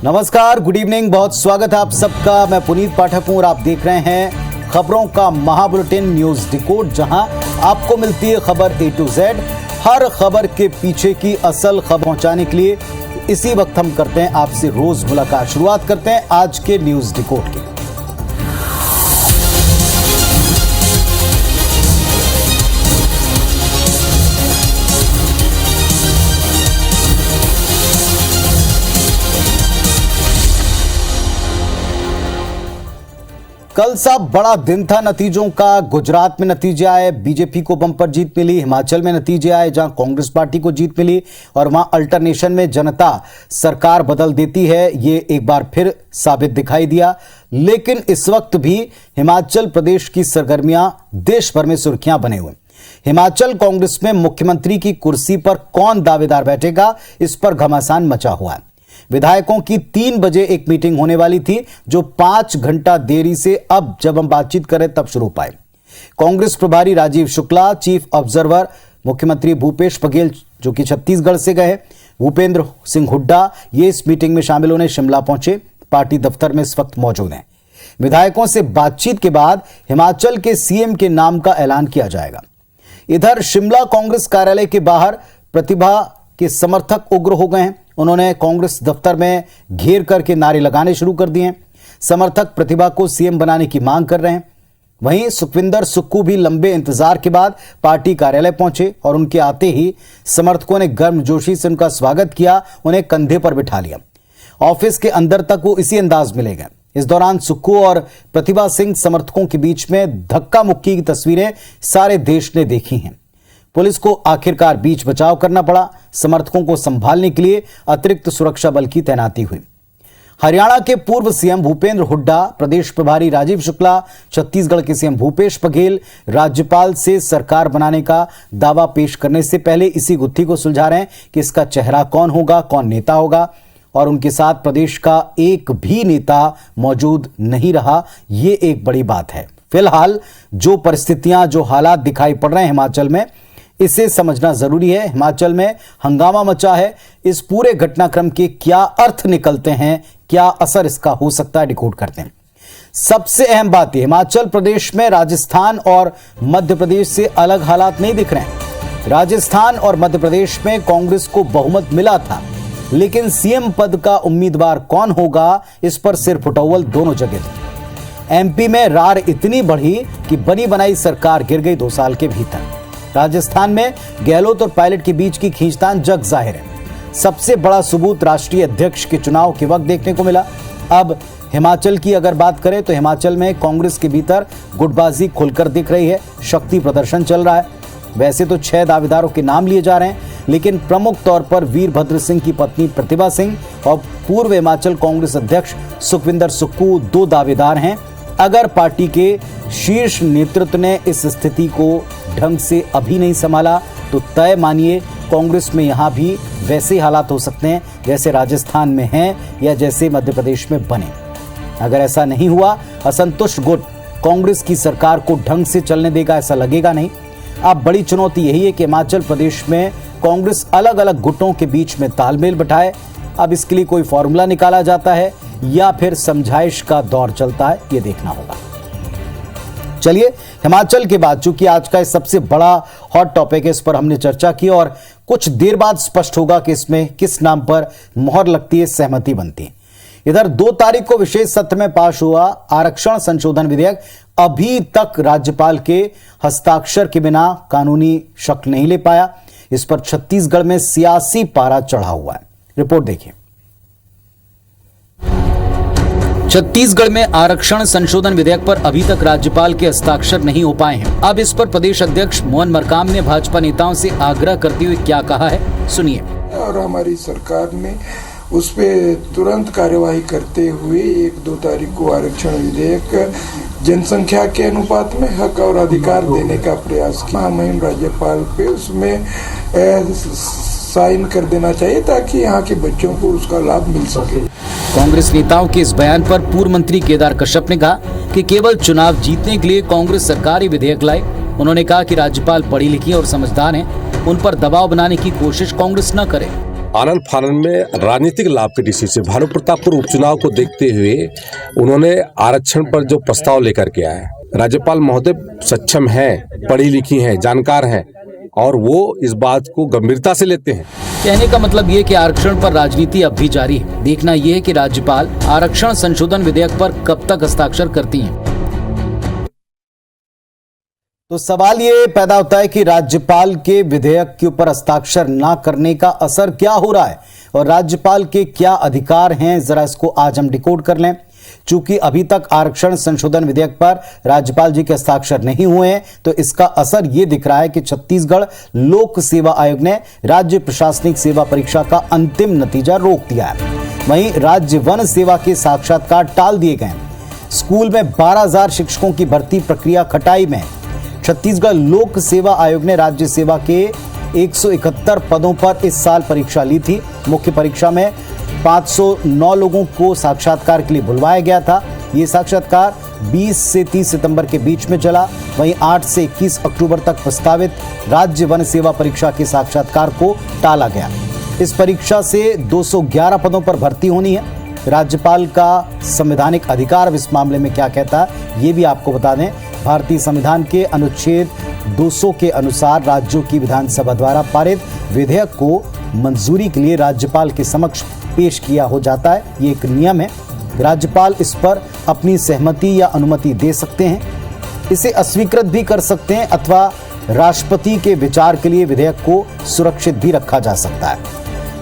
नमस्कार, good evening, बहुत स्वागत है आप सबका। मैं पुनीत पाठक हूं और आप देख रहे हैं खबरों का महाबुलेटिन न्यूज डिकोड, जहां आपको मिलती है खबर A to Z। हर खबर के पीछे की असल खबर पहुंचाने के लिए इसी वक्त हम करते हैं आपसे रोज मुलाकात। शुरुआत करते हैं आज के न्यूज डिकोड की। कल सा बड़ा दिन था नतीजों का। गुजरात में नतीजे आए, बीजेपी को बम्पर जीत मिली। हिमाचल में नतीजे आए जहां कांग्रेस पार्टी को जीत मिली और वहां अल्टरनेशन में जनता सरकार बदल देती है, ये एक बार फिर साबित दिखाई दिया। लेकिन इस वक्त भी हिमाचल प्रदेश की सरगर्मियां देश भर में सुर्खियां बने हुए। हिमाचल कांग्रेस में मुख्यमंत्री की कुर्सी पर कौन दावेदार बैठेगा, इस पर घमासान मचा हुआ है। विधायकों की 3 बजे एक मीटिंग होने वाली थी, जो 5 घंटा देरी से अब जब हम बातचीत करें तब शुरू पाए। कांग्रेस प्रभारी राजीव शुक्ला, चीफ ऑब्जर्वर मुख्यमंत्री भूपेश बघेल जो कि छत्तीसगढ़ से गए, भूपेंद्र सिंह हुड्डा, ये इस मीटिंग में शामिल होने शिमला पहुंचे। पार्टी दफ्तर में इस वक्त मौजूद हैं। विधायकों से बातचीत के बाद हिमाचल के सीएम के नाम का ऐलान किया जाएगा। इधर शिमला कांग्रेस कार्यालय के बाहर प्रतिभा के समर्थक उग्र हो गए हैं। उन्होंने कांग्रेस दफ्तर में घेर करके नारे लगाने शुरू कर दिए हैं। समर्थक प्रतिभा को सीएम बनाने की मांग कर रहे हैं। वहीं सुखविंदर सुक्खू भी लंबे इंतजार के बाद पार्टी कार्यालय पहुंचे और उनके आते ही समर्थकों ने गर्मजोशी से उनका स्वागत किया, उन्हें कंधे पर बिठा लिया। ऑफिस के अंदर तक वो इसी अंदाज में ले गए। इस दौरान सुक्खू और प्रतिभा सिंह समर्थकों के बीच में धक्का मुक्की की तस्वीरें सारे देश ने देखी हैं। पुलिस को आखिरकार बीच बचाव करना पड़ा। समर्थकों को संभालने के लिए अतिरिक्त सुरक्षा बल की तैनाती हुई। हरियाणा के पूर्व सीएम भूपेंद्र हुड्डा, प्रदेश प्रभारी राजीव शुक्ला, छत्तीसगढ़ के सीएम भूपेश बघेल राज्यपाल से सरकार बनाने का दावा पेश करने से पहले इसी गुत्थी को सुलझा रहे हैं कि इसका चेहरा कौन होगा, कौन नेता होगा। और उनके साथ प्रदेश का एक भी नेता मौजूद नहीं रहा, ये एक बड़ी बात है। फिलहाल जो परिस्थितियां, जो हालात दिखाई पड़ रहे हैं हिमाचल में, इसे समझना जरूरी है। हिमाचल में हंगामा मचा है। इस पूरे घटनाक्रम के क्या अर्थ निकलते हैं, क्या असर इसका हो सकता है, डिकोड करते हैं। सबसे अहम बात यह, हिमाचल प्रदेश में राजस्थान और मध्य प्रदेश से अलग हालात नहीं दिख रहे हैं। राजस्थान और मध्य प्रदेश में कांग्रेस को बहुमत मिला था, लेकिन सीएम पद का उम्मीदवार कौन होगा, इस पर सिर फुटौल दोनों जगह थे। एमपी में रार इतनी बढ़ी कि बनी बनाई सरकार गिर गई 2 साल के भीतर। राजस्थान में गहलोत और पायलट के बीच की खींचतान जग जाहिर है। सबसे बड़ा सबूत राष्ट्रीय अध्यक्ष के चुनाव के वक्त देखने को मिला। अब हिमाचल की अगर बात करें तो हिमाचल में कांग्रेस के भीतर गुटबाजी खुलकर दिख रही है। शक्ति प्रदर्शन चल रहा है। वैसे तो 6 दावेदारों के नाम लिए जा रहे हैं, लेकिन प्रमुख तौर पर वीरभद्र सिंह की पत्नी प्रतिभा सिंह और पूर्व हिमाचल कांग्रेस अध्यक्ष सुखविंदर सुक्खू 2 दावेदार हैं। अगर पार्टी के शीर्ष नेतृत्व ने इस स्थिति को ढंग से अभी नहीं संभाला तो तय मानिए कांग्रेस में यहां भी वैसे हालात हो सकते हैं जैसे राजस्थान में हैं या जैसे मध्य प्रदेश में बने। अगर ऐसा नहीं हुआ, असंतुष्ट गुट कांग्रेस की सरकार को ढंग से चलने देगा, ऐसा लगेगा नहीं। अब बड़ी चुनौती यही है कि हिमाचल प्रदेश में कांग्रेस अलग अलग गुटों के बीच में तालमेल बैठाए। अब इसके लिए कोई फॉर्मूला निकाला जाता है या फिर समझाइश का दौर चलता है, ये देखना होगा। चलिए, हिमाचल के बाद चूंकि आज का सबसे बड़ा हॉट टॉपिक है, इस पर हमने चर्चा की और कुछ देर बाद स्पष्ट होगा कि इसमें किस नाम पर मोहर लगती है, सहमति बनती है। इधर 2 तारीख को विशेष सत्र में पास हुआ आरक्षण संशोधन विधेयक अभी तक राज्यपाल के हस्ताक्षर के बिना कानूनी शक्ल नहीं ले पाया। इस पर छत्तीसगढ़ में सियासी पारा चढ़ा हुआ है। रिपोर्ट देखिए। छत्तीसगढ़ में आरक्षण संशोधन विधेयक पर अभी तक राज्यपाल के हस्ताक्षर नहीं हो पाए हैं। अब इस पर प्रदेश अध्यक्ष मोहन मरकाम ने भाजपा नेताओं से आग्रह करते हुए क्या कहा है, सुनिए। और हमारी सरकार ने उस पे तुरंत कार्यवाही करते हुए 1-2 तारीख को आरक्षण विधेयक जनसंख्या के अनुपात में हक और अधिकार देने का प्रयास किया। मुहिम राज्यपाल पे उसमें साइन कर देना चाहिए ताकि यहाँ के बच्चों को उसका लाभ मिल सके। कांग्रेस नेताओं के इस बयान पर पूर्व मंत्री केदार कश्यप ने कहा कि केवल चुनाव जीतने के लिए कांग्रेस सरकार ही विधेयक लाई। उन्होंने कहा कि राज्यपाल पढ़ी लिखी और समझदार हैं, उन पर दबाव बनाने की कोशिश कांग्रेस न करे। आनंद फानंद में राजनीतिक लाभ की दृष्टि से भानु प्रतापपुर उपचुनाव को देखते हुए उन्होंने आरक्षण पर जो प्रस्ताव लेकर के आए। राज्यपाल महोदय सक्षम हैं, पढ़ी लिखी हैं, जानकार हैं और वो इस बात को गंभीरता से लेते हैं। कहने का मतलब ये कि आरक्षण पर राजनीति अब भी जारी है। देखना ये है कि राज्यपाल आरक्षण संशोधन विधेयक पर कब तक हस्ताक्षर करती हैं। तो सवाल ये पैदा होता है कि राज्यपाल के विधेयक के ऊपर हस्ताक्षर ना करने का असर क्या हो रहा है और राज्यपाल के क्या अधिकार हैं, जरा इसको आज हम डिकोड कर लें। चूंकि अभी तक आरक्षण संशोधन विधेयक पर राज्यपाल जी के हस्ताक्षर नहीं हुए हैं, तो इसका असर यह दिख रहा है कि छत्तीसगढ़ लोक सेवा आयोग ने राज्य प्रशासनिक सेवा परीक्षा का अंतिम नतीजा रोक दिया है। वहीं राज्य वन सेवा के साक्षात्कार टाल दिए गए। स्कूल में 12,000 शिक्षकों की भर्ती प्रक्रिया खटाई में। छत्तीसगढ़ लोक सेवा आयोग ने राज्य सेवा के 171 पदों पर इस साल परीक्षा ली थी। मुख्य परीक्षा में 509 लोगों को साक्षात्कार के लिए बुलवाया गया था। ये साक्षात्कार 20 से 30 सितंबर के बीच में चला। वहीं 8 से 21 अक्टूबर तक प्रस्तावित राज्य वन सेवा परीक्षा के साक्षात्कार को टाला गया। इस परीक्षा से 211 पदों पर भर्ती होनी है। राज्यपाल का संवैधानिक अधिकार अब इस मामले में क्या कहता है, ये भी आपको बता दें। भारतीय संविधान के अनुच्छेद 200 के अनुसार राज्यों की विधानसभा द्वारा पारित विधेयक को मंजूरी के लिए राज्यपाल के समक्ष पेश किया हो जाता है। ये एक नियम है। राज्यपाल इस पर अपनी सहमति या अनुमति दे सकते हैं, इसे अस्वीकृत भी कर सकते हैं अथवा राष्ट्रपति के विचार के लिए विधेयक को सुरक्षित भी रखा जा सकता है।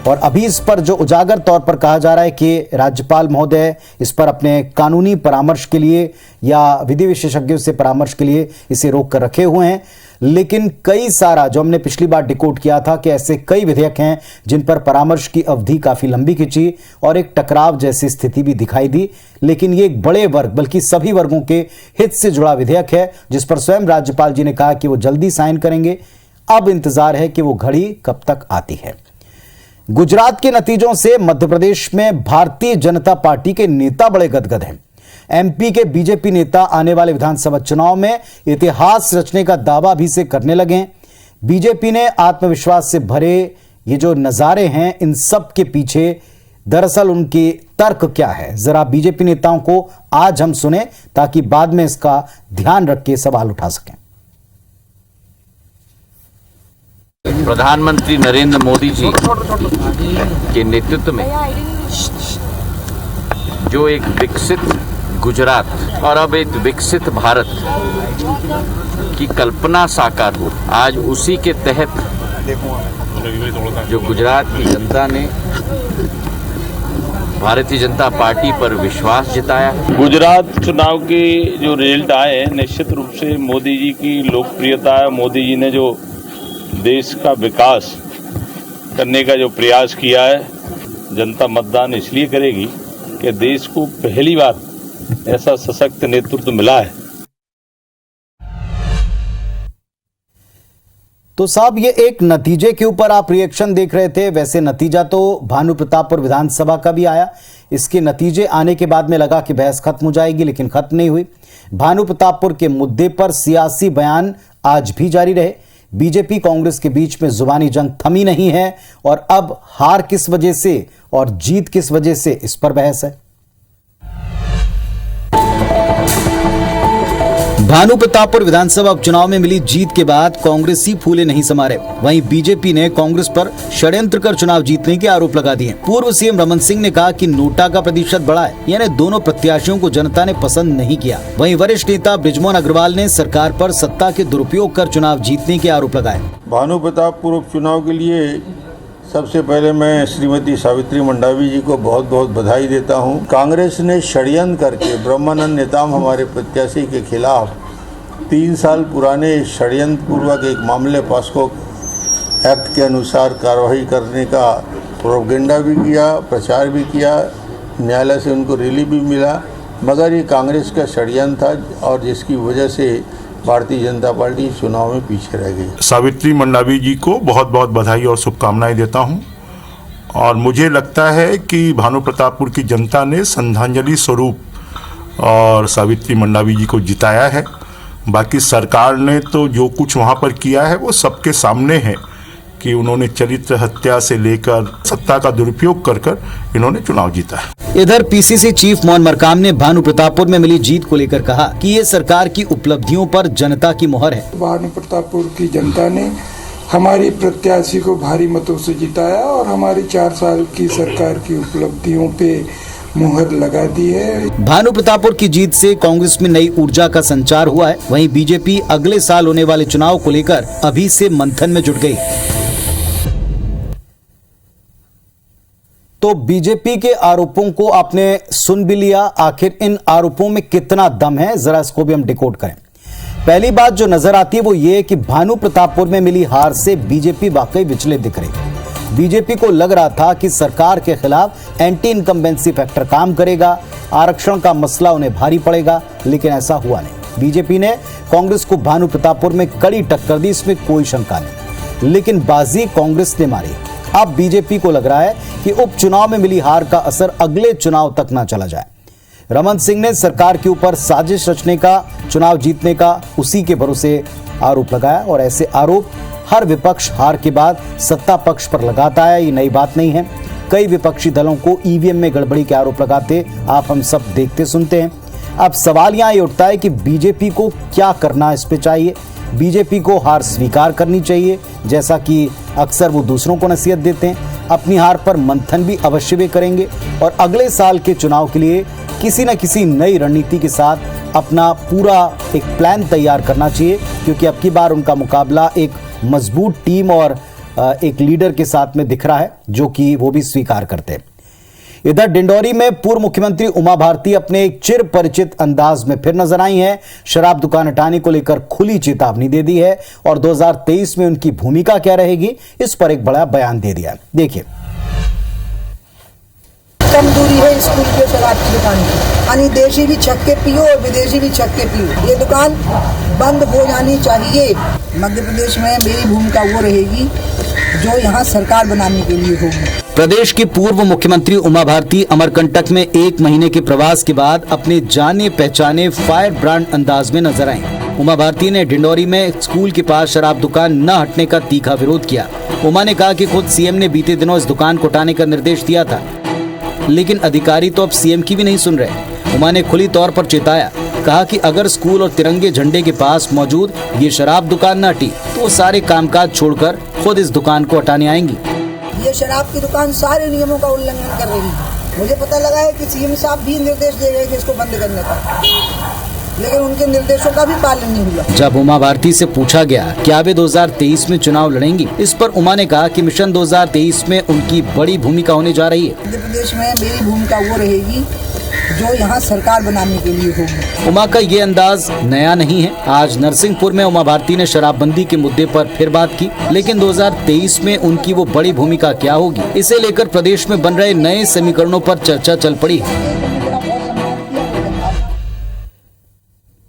और अभी इस पर जो उजागर तौर पर कहा जा रहा है कि राज्यपाल महोदय इस पर अपने कानूनी परामर्श के लिए या विधि विशेषज्ञों से परामर्श के लिए इसे रोक कर रखे हुए हैं। लेकिन कई सारा जो हमने पिछली बार डिकोड किया था कि ऐसे कई विधेयक हैं जिन पर परामर्श की अवधि काफी लंबी खिंची और एक टकराव जैसी स्थिति भी दिखाई दी। लेकिन ये एक बड़े वर्ग बल्कि सभी वर्गों के हित से जुड़ा विधेयक है जिस पर स्वयं राज्यपाल जी ने कहा कि वो जल्दी साइन करेंगे। अब इंतजार है कि वो घड़ी कब तक आती है। गुजरात के नतीजों से मध्य प्रदेश में भारतीय जनता पार्टी के नेता बड़े गदगद हैं। एमपी के बीजेपी नेता आने वाले विधानसभा चुनाव में इतिहास रचने का दावा भी से करने लगे हैं। बीजेपी ने आत्मविश्वास से भरे ये जो नजारे हैं, इन सब के पीछे दरअसल उनकी तर्क क्या है, जरा बीजेपी नेताओं को आज हम सुने ताकि बाद में इसका ध्यान रख के सवाल उठा सकें। प्रधानमंत्री नरेंद्र मोदी जी के नेतृत्व में जो एक विकसित गुजरात और अब एक विकसित भारत की कल्पना साकार हो, आज उसी के तहत जो गुजरात की जनता ने भारतीय जनता पार्टी पर विश्वास जताया। गुजरात चुनाव के जो रिजल्ट आए, निश्चित रूप से मोदी जी की लोकप्रियता है। मोदी जी ने जो देश का विकास करने का जो प्रयास किया है, जनता मतदान इसलिए करेगी कि देश को पहली बार ऐसा सशक्त नेतृत्व मिला है। तो साहब, ये एक नतीजे के ऊपर आप रिएक्शन देख रहे थे। वैसे नतीजा तो भानु प्रतापपुर विधानसभा का भी आया। इसके नतीजे आने के बाद में लगा कि बहस खत्म हो जाएगी, लेकिन खत्म नहीं हुई। भानु प्रतापपुर के मुद्दे पर सियासी बयान आज भी जारी रहे। बीजेपी कांग्रेस के बीच में जुबानी जंग थमी नहीं है और अब हार किस वजह से और जीत किस वजह से, इस पर बहस है। भानु प्रतापपुर विधानसभा उपचुनाव में मिली जीत के बाद कांग्रेसी फूले नहीं समा रहे। वहीं बीजेपी ने कांग्रेस पर षड्यंत्र कर चुनाव जीतने के आरोप लगा दिए। पूर्व सीएम रमन सिंह ने कहा कि नोटा का प्रतिशत बढ़ा है, यानी दोनों प्रत्याशियों को जनता ने पसंद नहीं किया। वहीं वरिष्ठ नेता बृजमोहन अग्रवाल ने सरकार पर सत्ता के दुरुपयोग कर चुनाव जीतने के आरोप लगाए। भानु प्रतापपुर उपचुनाव के लिए सबसे पहले मैं श्रीमती सावित्री मंडावी जी को बहुत बहुत बधाई देता हूं। कांग्रेस ने षड्यंत्र करके ब्रह्मानंद नेताम हमारे प्रत्याशी के खिलाफ 3 साल पुराने षड्यंत्र पूर्वक एक मामले पॉस्को एक्ट के अनुसार कार्रवाई करने का प्रोपेगेंडा भी किया, प्रचार भी किया। न्यायालय से उनको रिलीफ भी मिला, मगर ये कांग्रेस का षड्यंत्र था और जिसकी वजह से भारतीय जनता पार्टी चुनाव में पीछे रह गई। सावित्री मंडावी जी को बहुत बहुत बधाई और शुभकामनाएं देता हूं और मुझे लगता है कि भानु प्रतापपुर की जनता ने श्रद्धांजलि स्वरूप और सावित्री मंडावी जी को जिताया है। बाकी सरकार ने तो जो कुछ वहां पर किया है वो सबके सामने है कि उन्होंने चरित्र हत्या से लेकर सत्ता का दुरुपयोग कर इन्होंने चुनाव जीता है। इधर पीसीसी चीफ मोहन मरकाम ने भानु प्रतापपुर में मिली जीत को लेकर कहा कि ये सरकार की उपलब्धियों पर जनता की मुहर है। भानु प्रतापपुर की जनता ने हमारी प्रत्याशी को भारी मतों से जिताया और हमारी 4 साल की सरकार की उपलब्धियों पे मुहर लगा दी है। भानु प्रतापपुर की जीत से कांग्रेस में नई ऊर्जा का संचार हुआ है। वहीं बीजेपी अगले साल होने वाले चुनाव को लेकर अभी से मंथन में जुट गई। तो बीजेपी के आरोपों को आपने सुन भी लिया। आखिर इन आरोपों में कितना दम है, जरा इसको भी हम डिकोड करें। पहली बात जो नजर आती है वो ये कि भानु प्रतापपुर में मिली हार से बीजेपी वाकई विचलित दिख रही। बीजेपी को लग रहा था कि सरकार के खिलाफ एंटी इनकम्बेंसी फैक्टर काम करेगा, आरक्षण का मसला उन्हें भारी पड़ेगा, लेकिन ऐसा हुआ नहीं। बीजेपी ने कांग्रेस को भानु प्रतापपुर में कड़ी टक्कर दी, इसमें कोई शंका नहीं, लेकिन बाजी कांग्रेस ने मारी। अब बीजेपी को लग रहा है कि उपचुनाव में मिली हार का असर अगले चुनाव तक न चला जाए। रमन सिंह ने सरकार के ऊपर साजिश रचने का, चुनाव जीतने का उसी के भरोसे आरोप लगाया और ऐसे आरोप हर विपक्ष हार के बाद सत्ता पक्ष पर लगाता है। ये नई बात नहीं है। कई विपक्षी दलों को ईवीएम में गड़बड़ी के आरोप लगाते आप हम सब देखते सुनते हैं। अब सवाल यहां ये उठता है कि बीजेपी को क्या करना इस पे चाहिए। बीजेपी को हार स्वीकार करनी चाहिए, जैसा कि अक्सर वो दूसरों को नसीहत देते हैं। अपनी हार पर मंथन भी अवश्य वे करेंगे और अगले साल के चुनाव के लिए किसी न किसी नई रणनीति के साथ अपना पूरा एक प्लान तैयार करना चाहिए, क्योंकि अब की बार उनका मुकाबला एक मजबूत टीम और एक लीडर के साथ में दिख रहा है, जो कि वो भी स्वीकार करते हैं। इधर डिंडौरी में पूर्व मुख्यमंत्री उमा भारती अपने एक चिर परिचित अंदाज में फिर नजर आई हैं। शराब दुकान हटाने को लेकर खुली चेतावनी दे दी है और 2023 में उनकी भूमिका क्या रहेगी, इस पर एक बड़ा बयान दे दिया। देखिए, कम दूरी है स्कूल के शराब की दुकान की, यानी देशी भी छक्के पियो और विदेशी भी छक्के पियो। ये दुकान बंद हो जानी चाहिए। मध्य प्रदेश में मेरी भूमिका वो रहेगी जो यहाँ सरकार बनाने के लिए होगी। प्रदेश की पूर्व मुख्यमंत्री उमा भारती अमरकंटक में 1 महीने के प्रवास के बाद अपने जाने पहचाने फायर ब्रांड अंदाज में नजर आई। उमा भारती ने डिंडौरी में स्कूल के पास शराब दुकान न हटने का तीखा विरोध किया। उमा ने कहा कि खुद सीएम ने बीते दिनों इस दुकान को हटाने का निर्देश दिया था, लेकिन अधिकारी तो अब सीएम की भी नहीं सुन रहे। उमा ने खुली तौर पर चेताया, कहा कि अगर स्कूल और तिरंगे झंडे के पास मौजूद ये शराब दुकान न हटी तो वो सारे कामकाज छोड़कर खुद इस दुकान को हटाने आएंगी। ये शराब की दुकान सारे नियमों का उल्लंघन कर रही है। मुझे पता लगा है कि सीएम साहब भी निर्देश दे गए कि इसको बंद करने का, लेकिन उनके निर्देशों का भी पालन नहीं हुआ। जब उमा भारती से पूछा गया क्या वे 2023 में चुनाव लड़ेंगी, इस पर उमा ने कहा कि मिशन 2023 में उनकी बड़ी भूमिका होने जा रही है। मध्य प्रदेश में मेरी भूमिका वो रहेगी जो यहाँ सरकार बनाने के लिए होगी। उमा का ये अंदाज नया नहीं है। आज नरसिंहपुर में उमा भारती ने शराबबंदी के मुद्दे पर फिर बात की, लेकिन 2023 में उनकी वो बड़ी भूमिका क्या होगी, इसे लेकर प्रदेश में बन रहे नए समीकरणों पर चर्चा चल पड़ी है।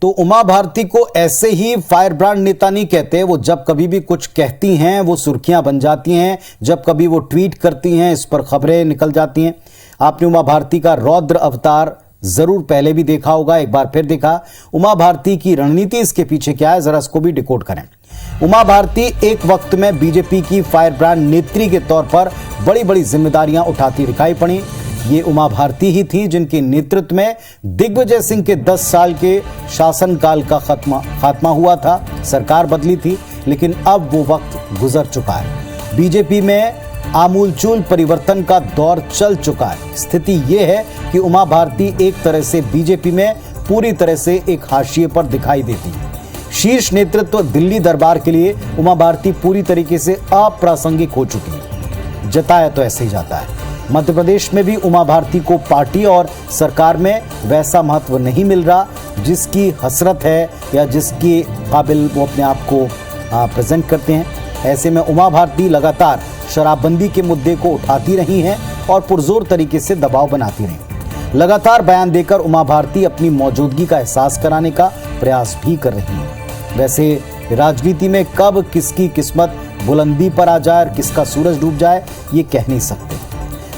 तो उमा भारती को ऐसे ही फायर ब्रांड नेता नहीं कहते। वो जब कभी भी कुछ कहती हैं वो सुर्खियां बन जाती हैं, जब कभी वो ट्वीट करती हैं इस पर खबरें निकल जाती हैं। आपने उमा भारती का रौद्र अवतार जरूर पहले भी देखा होगा, एक बार फिर देखा। उमा भारती की रणनीति इसके पीछे क्या है, जरा इसको भी डिकोड करें। उमा भारती एक वक्त में बीजेपी की फायर ब्रांड नेत्री के तौर पर बड़ी बड़ी जिम्मेदारियां उठाती दिखाई पड़ी। ये उमा भारती ही थी जिनके नेतृत्व में दिग्विजय सिंह के 10 साल के शासनकाल का खात्मा हुआ था। सरकार बदली थी, लेकिन अब वो वक्त गुजर चुका है। बीजेपी में आमूलचूल परिवर्तन का दौर चल चुका है। स्थिति ये है कि उमा भारती एक तरह से बीजेपी में पूरी तरह से एक हाशिए पर दिखाई देती है। शीर्ष नेतृत्व दिल्ली दरबार के लिए उमा भारती पूरी तरीके से अप्रासंगिक हो चुकी है। जताया तो ऐसे ही जाता है। मध्य प्रदेश में भी उमा भारती को पार्टी और सरकार में वैसा महत्व नहीं मिल रहा जिसकी हसरत है या जिसकी काबिल वो अपने आप को प्रेजेंट करते हैं। ऐसे में उमा भारती लगातार शराबबंदी के मुद्दे को उठाती रही हैं और पुरजोर तरीके से दबाव बनाती रही। लगातार बयान देकर उमा भारती अपनी मौजूदगी का एहसास कराने का प्रयास भी कर रही हैं। वैसे राजनीति में कब किसकी किस्मत बुलंदी पर आ जाए और किसका सूरज डूब जाए ये कह नहीं सकते,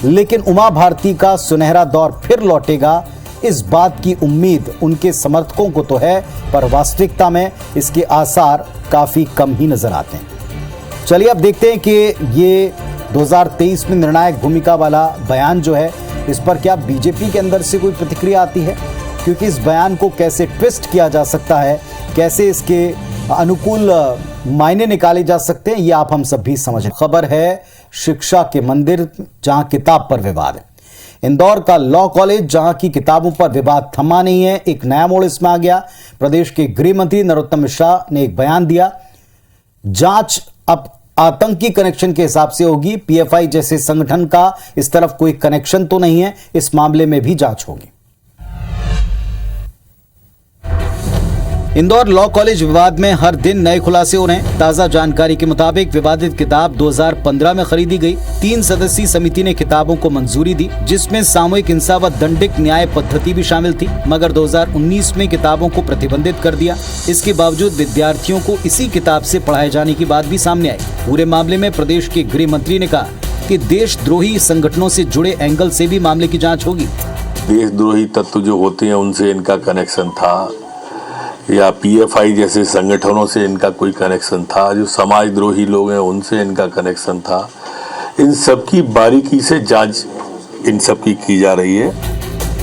लेकिन उमा भारती का सुनहरा दौर फिर लौटेगा इस बात की उम्मीद उनके समर्थकों को तो है, पर वास्तविकता में इसके आसार काफी कम ही नजर आते हैं। चलिए अब देखते हैं कि ये 2023 में निर्णायक भूमिका वाला बयान जो है, इस पर क्या बीजेपी के अंदर से कोई प्रतिक्रिया आती है, क्योंकि इस बयान को कैसे ट्विस्ट किया जा सकता है, कैसे इसके अनुकूल मायने निकाले जा सकते हैं, ये आप हम सब भी समझें। खबर है शिक्षा के मंदिर, जहां किताब पर विवाद है। इंदौर का लॉ कॉलेज, जहां की किताबों पर विवाद थमा नहीं है, एक नया मोड़ इसमें आ गया। प्रदेश के गृह मंत्री नरोत्तम मिश्रा ने एक बयान दिया, जांच अब आतंकी कनेक्शन के हिसाब से होगी। पीएफआई जैसे संगठन का इस तरफ कोई कनेक्शन तो नहीं है, इस मामले में भी जांच होगी। इंदौर लॉ कॉलेज विवाद में हर दिन नए खुलासे हो रहे हैं। ताजा जानकारी के मुताबिक विवादित किताब 2015 में खरीदी गई। 3 सदस्यीय समिति ने किताबों को मंजूरी दी, जिसमें सामूहिक हिंसा व दंडिक न्याय पद्धति भी शामिल थी, मगर 2019 में किताबों को प्रतिबंधित कर दिया। इसके बावजूद विद्यार्थियों को इसी किताब से पढ़ाए जाने की बात भी सामने आई। पूरे मामले में प्रदेश के गृह मंत्री ने कहा कि देशद्रोही संगठनों से जुड़े एंगल से भी मामले की जाँच होगी। देशद्रोही तत्व जो होते हैं उनसे इनका कनेक्शन था, या पीएफआई जैसे संगठनों से इनका कोई कनेक्शन था, जो समाजद्रोही लोग हैं उनसे इनका कनेक्शन था। इन सब की बारीकी से जांच इन सब की जा रही है।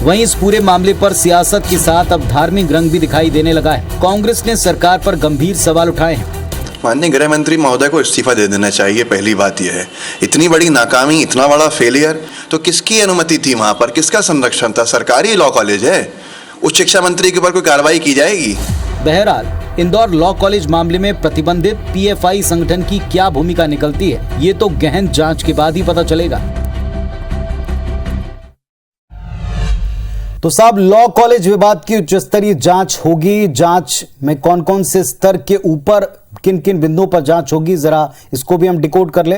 वहीं इस पूरे मामले पर सियासत के साथ अब धार्मिक रंग भी दिखाई देने लगा है। कांग्रेस ने सरकार पर गंभीर सवाल उठाए हैं। माननीय गृह मंत्री महोदय को इस्तीफा दे देना चाहिए। पहली बात यह है, इतनी बड़ी नाकामी, इतना बड़ा फेलियर, तो किसकी अनुमति थी वहां पर, किसका संरक्षण था? सरकारी लॉ कॉलेज है, उच्च शिक्षा मंत्री के ऊपर कोई कार्रवाई की जाएगी? बहरहाल इंदौर लॉ कॉलेज मामले में प्रतिबंधित पीएफआई संगठन की क्या भूमिका निकलती है, ये तो गहन जांच के बाद ही पता चलेगा। तो साहब, लॉ कॉलेज विवाद की उच्च स्तरीय जांच होगी। जांच में कौन कौन से स्तर के ऊपर किन किन बिंदुओं पर जांच होगी, जरा इसको भी हम डिकोड कर ले।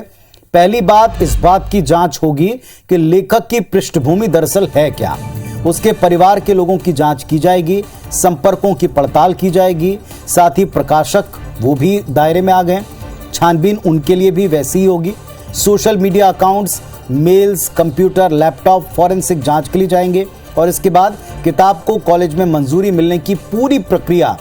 पहली बात, इस बात की जांच होगी कि लेखक की पृष्ठभूमि दरअसल है क्या। उसके परिवार के लोगों की जांच की जाएगी, संपर्कों की पड़ताल की जाएगी, साथ ही प्रकाशक वो भी दायरे में आ गए, छानबीन उनके लिए भी वैसी ही होगी। Social media accounts, mails, computer, laptop forensic जांच के लिए जाएंगे, और इसके बाद किताब को कॉलेज में मंजूरी मिलने की पूरी प्रक्रिया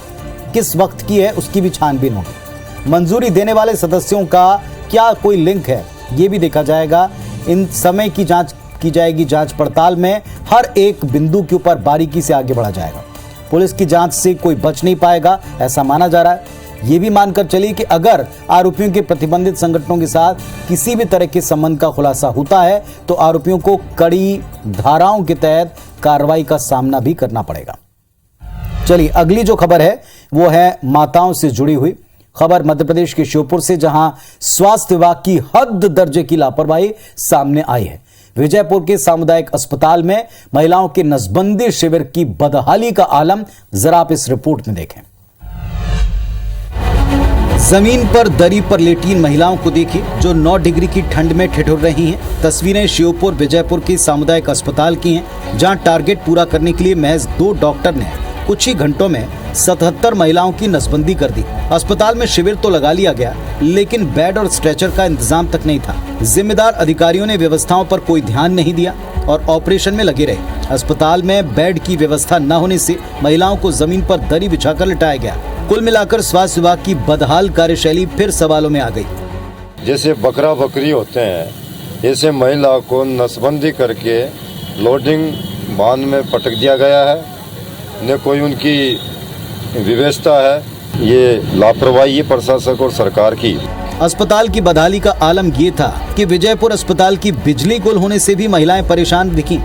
किस वक्त की है उसकी भी छानबीन होगी। मंजूरी देने वाले सदस्यों का क्या कोई लिंक है, ये भी देखा जाएगा। इन समय की जांच की जाएगी। जांच पड़ताल में हर एक बिंदु के ऊपर बारीकी से आगे बढ़ा जाएगा। पुलिस की जांच से कोई बच नहीं पाएगा, ऐसा माना जा रहा है। ये भी मानकर चलिए कि अगर आरोपियों के प्रतिबंधित संगठनों के साथ किसी भी तरह के संबंध का खुलासा होता है तो आरोपियों को कड़ी धाराओं के तहत कार्रवाई का सामना भी करना पड़ेगा। चलिए अगली जो खबर है वो है माताओं से जुड़ी हुई खबर। मध्य प्रदेश के श्योपुर से, जहां स्वास्थ्य विभाग की हद दर्जे की लापरवाही सामने आई है। विजयपुर के सामुदायिक अस्पताल में महिलाओं के नसबंदी शिविर की बदहाली का आलम जरा आप इस रिपोर्ट में देखें। जमीन पर दरी पर लेटी इन महिलाओं को देखिए, जो 9 डिग्री की ठंड में ठिठुर रही हैं। तस्वीरें श्योपुर विजयपुर के सामुदायिक अस्पताल की हैं, जहां टारगेट पूरा करने के लिए महज 2 डॉक्टर ने कुछ ही घंटों में 77 महिलाओं की नसबंदी कर दी। अस्पताल में शिविर तो लगा लिया गया, लेकिन बेड और स्ट्रेचर का इंतजाम तक नहीं था। जिम्मेदार अधिकारियों ने व्यवस्थाओं पर कोई ध्यान नहीं दिया और ऑपरेशन में लगे रहे। अस्पताल में बेड की व्यवस्था न होने से महिलाओं को जमीन पर दरी बिछाकर लिटाया गया। कुल मिलाकर स्वास्थ्य विभाग की बदहाल कार्यशैली फिर सवालों में आ गई। जैसे बकरा बकरी होते हैं, ऐसे महिला को नसबंदी करके लोडिंग वाहन में पटक दिया गया है। न कोई उनकी व्यवस्था है। ये लापरवाही है प्रशासक और सरकार की। अस्पताल की बदहाली का आलम ये था कि विजयपुर अस्पताल की बिजली गुल होने से भी महिलाएं परेशान दिखीं।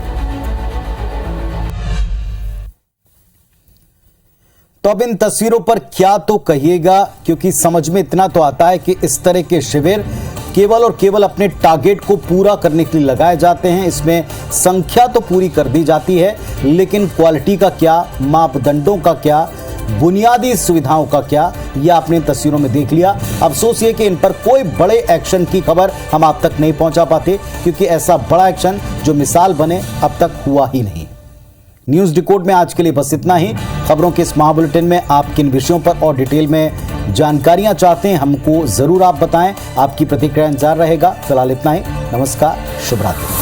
तो अब इन तस्वीरों पर क्या तो कहिएगा, क्योंकि समझ में इतना तो आता है कि इस तरह के शिविर केवल और केवल अपने टारगेट को पूरा करने के लिए लगाए जाते हैं। इसमें संख्या तो पूरी कर दी जाती है, लेकिन क्वालिटी का क्या, मापदंडों का क्या, बुनियादी सुविधाओं का क्या, यह आपने तस्वीरों में देख लिया। अफसोस ये कि इन पर कोई बड़े एक्शन की खबर हम आप तक नहीं पहुंचा पाते, क्योंकि ऐसा बड़ा एक्शन जो मिसाल बने अब तक हुआ ही नहीं। न्यूज़ डिकोड में आज के लिए बस इतना ही। खबरों के इस महाबुलेटिन में आप किन विषयों पर और डिटेल में जानकारियां चाहते हैं, हमको जरूर आप बताएं। आपकी प्रतिक्रिया इंतजार रहेगा। फिलहाल इतना ही। नमस्कार, शुभ रात्रि।